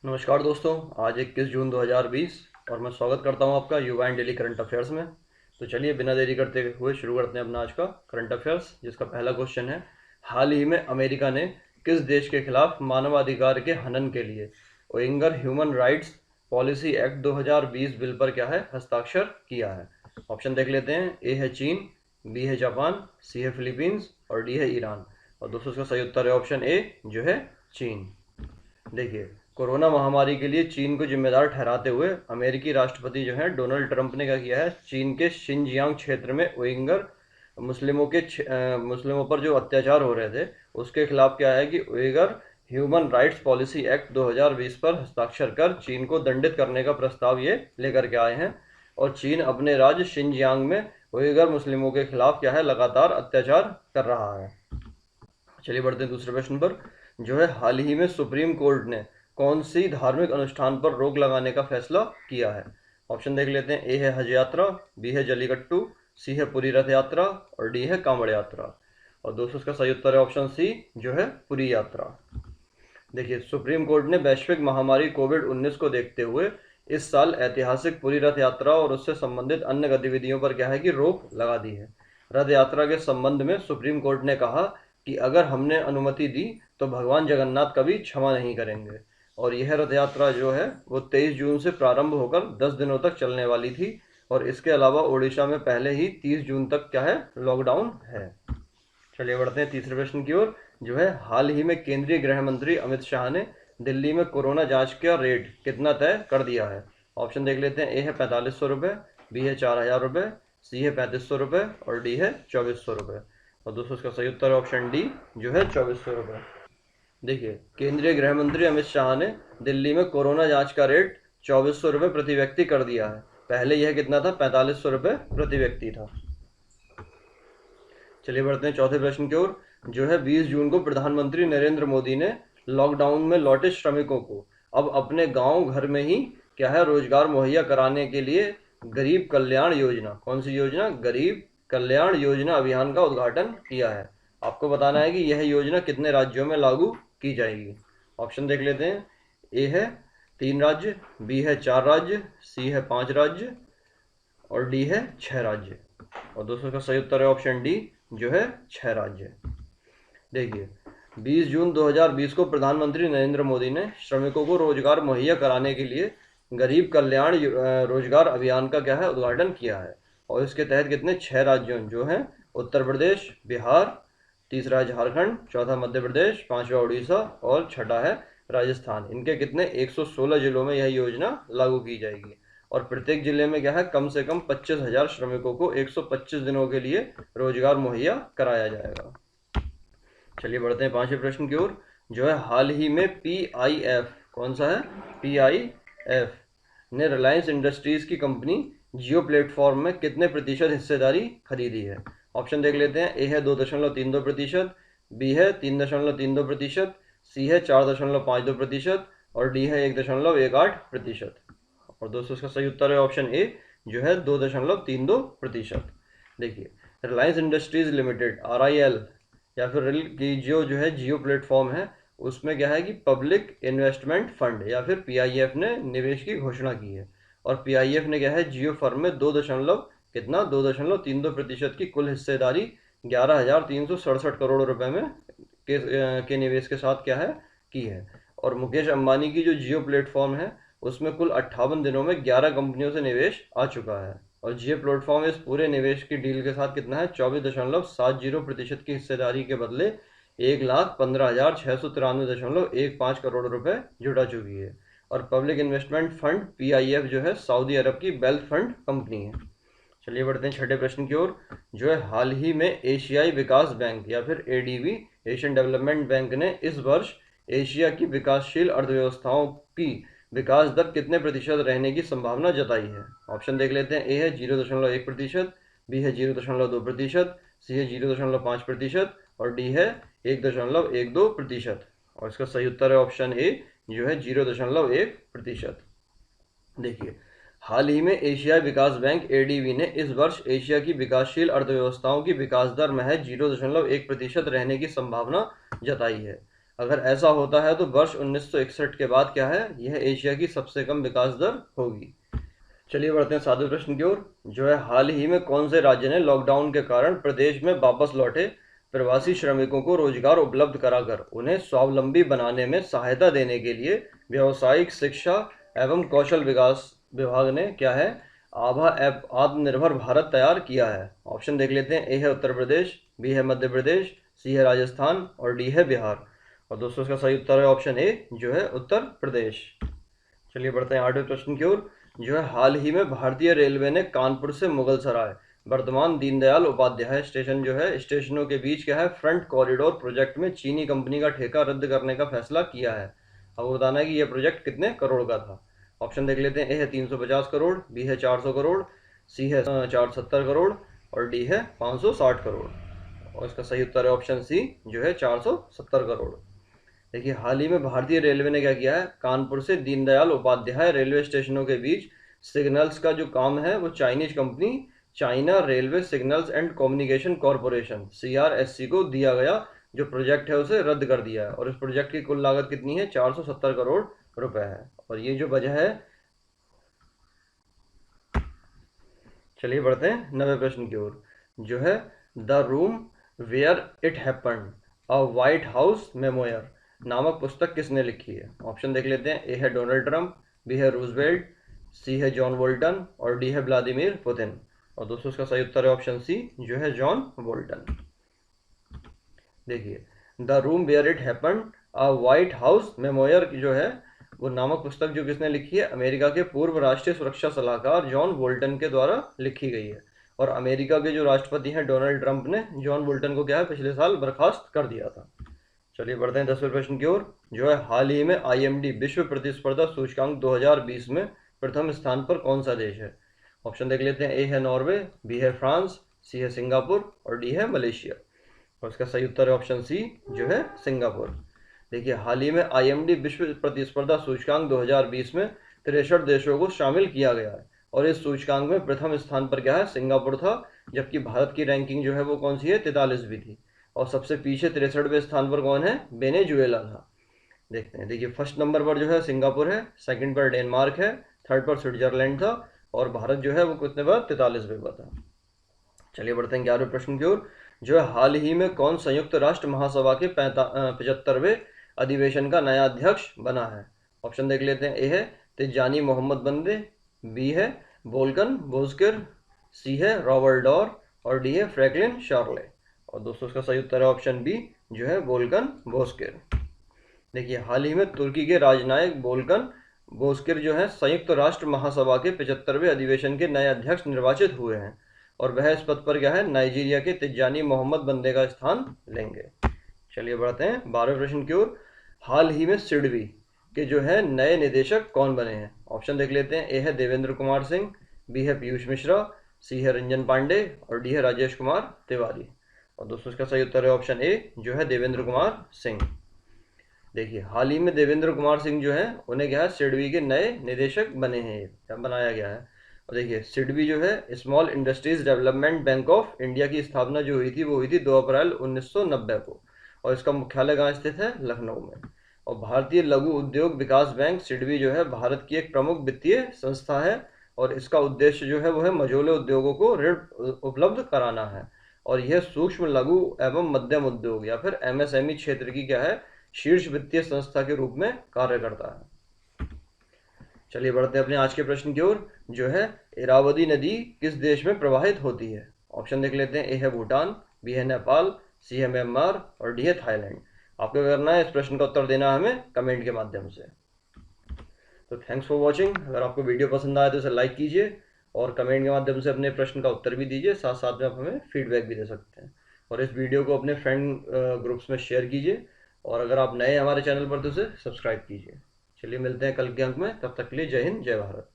नमस्कार दोस्तों। आज 21 जून 2020 और मैं स्वागत करता हूं आपका युवा एंड डेली करंट अफेयर्स में। तो चलिए बिना देरी करते हुए शुरू करते हैं अपना आज का करंट अफेयर्स, जिसका पहला क्वेश्चन है, हाल ही में अमेरिका ने किस देश के खिलाफ मानवाधिकार के हनन के लिए ओइंगर human rights policy act 2020 bill पर क्या है हस्ताक्षर किया है? ऑप्शन देख लेते हैं। ए है चीन, बी है जापान, सी है फिलीपींस और डी है ईरान। और दोस्तों इसका सही उत्तर है ऑप्शन ए जो है चीन। देखिए, कोरोना महामारी के लिए चीन को जिम्मेदार ठहराते हुए अमेरिकी राष्ट्रपति जो है डोनाल्ड ट्रंप ने क्या किया है, चीन के शिनजियांग क्षेत्र में उइगर मुस्लिमों पर जो अत्याचार हो रहे थे उसके खिलाफ क्या है कि Uyghur human rights policy act 2020 पर हस्ताक्षर कर चीन को दंडित करने का प्रस्ताव ये लेकर के आए हैं। और चीन अपने राज्य शिनजियांग में उइगर मुस्लिमों के खिलाफ क्या है लगातार अत्याचार कर रहा है। चलिए बढ़ते हैं दूसरे प्रश्न पर, जो है हाल ही में सुप्रीम कोर्ट ने कौन सी धार्मिक अनुष्ठान पर रोक लगाने का फैसला किया है? ऑप्शन देख लेते हैं। ए है हज यात्रा, बी है जलीकट्टू, सी है पुरी रथ यात्रा और डी है कांवड़ यात्रा। और दोस्तों इसका सही उत्तर है ऑप्शन सी जो है पुरी यात्रा। देखिए, सुप्रीम कोर्ट ने वैश्विक महामारी कोविड-19 को देखते हुए इस साल ऐतिहासिक पुरी रथ यात्रा और उससे संबंधित अन्य गतिविधियों पर क्या है कि रोक लगा दी है। रथ यात्रा के संबंध में सुप्रीम कोर्ट ने कहा कि अगर हमने अनुमति दी तो भगवान जगन्नाथ कभी क्षमा नहीं करेंगे। और यह रथ यात्रा जो है वो 23 जून से प्रारंभ होकर 10 दिनों तक चलने वाली थी। और इसके अलावा ओडिशा में पहले ही 30 जून तक क्या है लॉकडाउन है। चलिए बढ़ते हैं तीसरे प्रश्न की ओर, जो है हाल ही में केंद्रीय गृह मंत्री अमित शाह ने दिल्ली में कोरोना जांच का रेट कितना तय कर दिया है? ऑप्शन देख लेते हैं। ए है 4500 रुपये, बी है 4000 रुपये, सी है 3500 रुपये और डी है 2400 रुपये। और दोस्तों इसका सही उत्तर है ऑप्शन डी जो है 2400 रुपये। देखिए, केंद्रीय गृह मंत्री अमित शाह ने दिल्ली में कोरोना जांच का रेट 2400 रुपये प्रति व्यक्ति कर दिया है। पहले यह कितना था? 4500 रुपये प्रति व्यक्ति था। चलिए बढ़ते हैं चौथे प्रश्न की ओर, जो है 20 जून को प्रधानमंत्री नरेंद्र मोदी ने लॉकडाउन में लौटे श्रमिकों को अब अपने गांव घर में ही क्या है रोजगार मुहैया कराने के लिए गरीब कल्याण योजना, कौन सी योजना? गरीब कल्याण योजना अभियान का उद्घाटन किया है। आपको बताना है कि यह योजना कितने राज्यों में लागू की जाएगी। ऑप्शन देख लेते हैं। ए है 3 राज्य, बी है 4 राज्य, सी है 5 राज्य और डी है 6 राज्य। और दोस्तों का सही उत्तर है ऑप्शन डी जो है 6 राज्य। देखिए, 20 जून 2020 को प्रधानमंत्री नरेंद्र मोदी ने श्रमिकों को रोजगार मुहैया कराने के लिए गरीब कल्याण रोजगार अभियान का क्या है उद्घाटन किया है। और इसके तहत कितने 6 राज्यों जो हैं उत्तर प्रदेश, बिहार, तीसरा है झारखंड, चौथा मध्य प्रदेश, पांचवा उड़ीसा और छठा है राजस्थान, इनके कितने 116 जिलों में यह योजना लागू की जाएगी। और प्रत्येक जिले में क्या है कम से कम 25,000 श्रमिकों को 125 दिनों के लिए रोजगार मुहैया कराया जाएगा। चलिए बढ़ते हैं पांचवें प्रश्न की ओर, जो है हाल ही में पीआईएफ, कौन सा है? पीआईएफ ने रिलायंस इंडस्ट्रीज की कंपनी जियो प्लेटफॉर्म में कितने प्रतिशत हिस्सेदारी खरीदी है? ऑप्शन देख लेते हैं। ए है 2.32%, बी है 3.32%, सी है 4.52% और डी है 1.18%। और दोस्तों इसका सही उत्तर है ऑप्शन ए जो है 2.32%। देखिए, रिलायंस इंडस्ट्रीज लिमिटेड RIL या फिर रिल की जो है जियो प्लेटफॉर्म है उसमें क्या है कि पब्लिक इन्वेस्टमेंट फंड या फिर PIF ने निवेश की घोषणा की है। और PIF ने क्या है जियो फर्म में 2.32% की कुल हिस्सेदारी 11,367 करोड़ रुपए में के निवेश के साथ क्या है की है। और मुकेश अंबानी की जो जियो प्लेटफॉर्म है उसमें कुल 58 दिनों में 11 कंपनियों से निवेश आ चुका है। और जियो प्लेटफॉर्म इस पूरे निवेश की डील के साथ कितना है 24.70% की हिस्सेदारी के बदले 1,15,693.15 करोड़ रुपए जुटा चुकी है। और पब्लिक इन्वेस्टमेंट फंड PIF जो है सऊदी अरब की वेल्थ फंड कंपनी है। चलिए बढ़ते हैं छठे प्रश्न की ओर, जो है हाल ही में एशियाई विकास बैंक या फिर ADB एशियन डेवलपमेंट बैंक ने इस वर्ष एशिया की विकासशील अर्थव्यवस्थाओं की विकास दर कितने प्रतिशत रहने की संभावना जताई है? ऑप्शन देख लेते हैं। ए है 0.1%, बी है 0.2%, सी है 0.5% और डी है 1.12%। और इसका सही उत्तर है ऑप्शन ए जो है 0.1%। देखिए, हाल ही में एशियाई विकास बैंक ADB ने इस वर्ष एशिया की विकासशील अर्थव्यवस्थाओं की विकास दर महज 0.1% रहने की संभावना जताई है। अगर ऐसा होता है तो वर्ष 1961 के बाद क्या है, यह एशिया की सबसे कम विकास दर होगी। चलिए बढ़ते हैं सातवें प्रश्न की ओर। जो है हाल ही में कौन से राज्य ने लॉकडाउन के कारण प्रदेश में वापस लौटे प्रवासी श्रमिकों को रोजगार उपलब्ध कराकर उन्हें स्वावलंबी बनाने में सहायता देने के लिए व्यावसायिक शिक्षा एवं कौशल विकास विभाग ने क्या है, आभा ऐप आत्मनिर्भर भारत तैयार किया है? ऑप्शन देख लेते हैं। ए है उत्तर प्रदेश, बी है मध्य प्रदेश, सी है राजस्थान और डी है बिहार। और दोस्तों इसका सही उत्तर है ऑप्शन ए, जो है उत्तर प्रदेश। चलिए बढ़ते हैं आठवें प्रश्न की ओर। जो है हाल ही में भारतीय रेलवे ने कानपुर से मुगल सराय वर्तमान दीनदयाल उपाध्याय स्टेशन जो है स्टेशनों के बीच क्या है फ्रंट कॉरिडोर प्रोजेक्ट में चीनी कंपनी का ठेका रद्द करने का फैसला किया है। अब बताना है कि यह प्रोजेक्ट कितने करोड़ का था। ऑप्शन देख लेते हैं। ए है 350 करोड़, बी है 400 करोड़, सी है 470 करोड़ और डी है 560 करोड़। और इसका सही उत्तर है ऑप्शन सी, जो है 470 करोड़। देखिए हाल ही में भारतीय रेलवे ने क्या किया है, कानपुर से दीनदयाल उपाध्याय रेलवे स्टेशनों के बीच सिग्नल्स का जो काम है वो Chinese company China railway signals and communication corporation CRSC को दिया गया जो प्रोजेक्ट है उसे रद्द कर दिया है। और इस प्रोजेक्ट की कुल लागत कितनी है, 470 करोड़ रुपए है। और ये जो वजह है। चलिए बढ़ते हैं नवे प्रश्न की ओर। जो है the room where it happened a White House memoir नामक पुस्तक किसने लिखी है? ऑप्शन देख लेते हैं। ए है डोनाल्ड ट्रंप, बी है रूजवेल्ट, सी है जॉन वोल्टन और डी है व्लादिमीर पुतिन। और दोस्तों इसका सही उत्तर है ऑप्शन सी, जो है जॉन वोल्टन। देखिए the room where it happened a White House memoir जो है वो नामक पुस्तक जो किसने लिखी है, अमेरिका के पूर्व राष्ट्रीय सुरक्षा सलाहकार जॉन वोल्टन के द्वारा लिखी गई है। और अमेरिका के जो राष्ट्रपति हैं डोनाल्ड ट्रंप ने जॉन वोल्टन को क्या है पिछले साल बर्खास्त कर दिया था। चलिए बढ़ते हैं 10वें प्रश्न की ओर। जो है हाल ही में IMD विश्व प्रतिस्पर्धा सूचकांक 2020 में प्रथम स्थान पर कौन सा देश है? ऑप्शन देख लेते हैं। ए है नॉर्वे, बी है फ्रांस, सी है सिंगापुर और डी है मलेशिया। और इसका सही उत्तर है ऑप्शन सी, जो है सिंगापुर। देखिए हाल ही में IMD विश्व प्रतिस्पर्धा सूचकांक 2020 में 63 देशों को शामिल किया गया है। और इस सूचकांक में प्रथम स्थान पर क्या है, सिंगापुर था। जबकि भारत की रैंकिंग जो है वो कौन सी है, 43वीं थी। और सबसे पीछे 63वें स्थान पर कौन है, वेनेजुएला था। देखते हैं। देखिए फर्स्ट नंबर पर जो है सिंगापुर है, सेकंड पर डेनमार्क है, थर्ड पर स्विट्जरलैंड था और भारत जो है वो कितने पर, 43वें पर था। चलिए बढ़ते हैं 11वें प्रश्न की ओर। जो है हाल ही में कौन संयुक्त राष्ट्र महासभा के 75वें अधिवेशन का नया अध्यक्ष बना है? ऑप्शन देख लेते हैं। ए है तिजानी मोहम्मद बंदे, बी है वोल्कन बोस्किर, सी है रॉबर्ट डॉर और डी है फ्रैंकलिन शार्ले। और दोस्तों इसका सही उत्तर है ऑप्शन बी, जो है वोल्कन बोस्किर। देखिए हाल ही में तुर्की के राजनयिक वोल्कन बोस्किर जो है संयुक्त राष्ट्र महासभा के 75वें अधिवेशन के नए अध्यक्ष निर्वाचित हुए हैं। और वह इस पद पर क्या है, नाइजीरिया के तिजानी मोहम्मद बंदे का स्थान लेंगे। चलिए बढ़ते हैं 12वें प्रश्न की ओर। हाल ही में सिडबी के जो है नए निदेशक कौन बने हैं? ऑप्शन देख लेते हैं। ए है देवेंद्र कुमार सिंह, बी है पीयूष मिश्रा, सी है रंजन पांडे और डी है राजेश कुमार तिवारी। और दोस्तों इसका सही उत्तर है ऑप्शन ए, जो है देवेंद्र कुमार सिंह। देखिए हाल ही में देवेंद्र कुमार सिंह जो है उन्हें क्या है, सिडबी के नए निदेशक बने हैं, बनाया गया है। और देखिए सिडबी जो है small industries development bank of India की स्थापना जो हुई थी वो हुई थी 2 अप्रैल 1990 को। और इसका मुख्यालय कहाँ स्थित है, लखनऊ में। और भारतीय लघु उद्योग विकास बैंक सिडबी जो है भारत की एक प्रमुख वित्तीय संस्था है। और इसका उद्देश्य जो है वो है मझोले उद्योगों को ऋण उपलब्ध कराना है। और यह सूक्ष्म लघु एवं मध्यम उद्योग या फिर MSME क्षेत्र की क्या है, शीर्ष वित्तीय संस्था के रूप में कार्य करता है। चलिए बढ़ते हैं अपने आज के प्रश्न की ओर। जो है इरावदी नदी किस देश में प्रवाहित होती है? ऑप्शन देख लेते हैं। ए है भूटान, बी है नेपाल, सी है म्यांमार और डी है थाईलैंड। आपको करना है इस प्रश्न का उत्तर देना हमें कमेंट के माध्यम से। तो थैंक्स फॉर वॉचिंग। अगर आपको वीडियो पसंद आए तो इसे लाइक कीजिए और कमेंट के माध्यम से अपने प्रश्न का उत्तर भी दीजिए। साथ साथ में आप हमें फीडबैक भी दे सकते हैं। और इस वीडियो को अपने फ्रेंड ग्रुप्स में शेयर कीजिए। और अगर आप नए हमारे चैनल पर तो उसे सब्सक्राइब कीजिए। चलिए मिलते हैं कल के अंक में, तब तक के लिए जय हिंद जय भारत।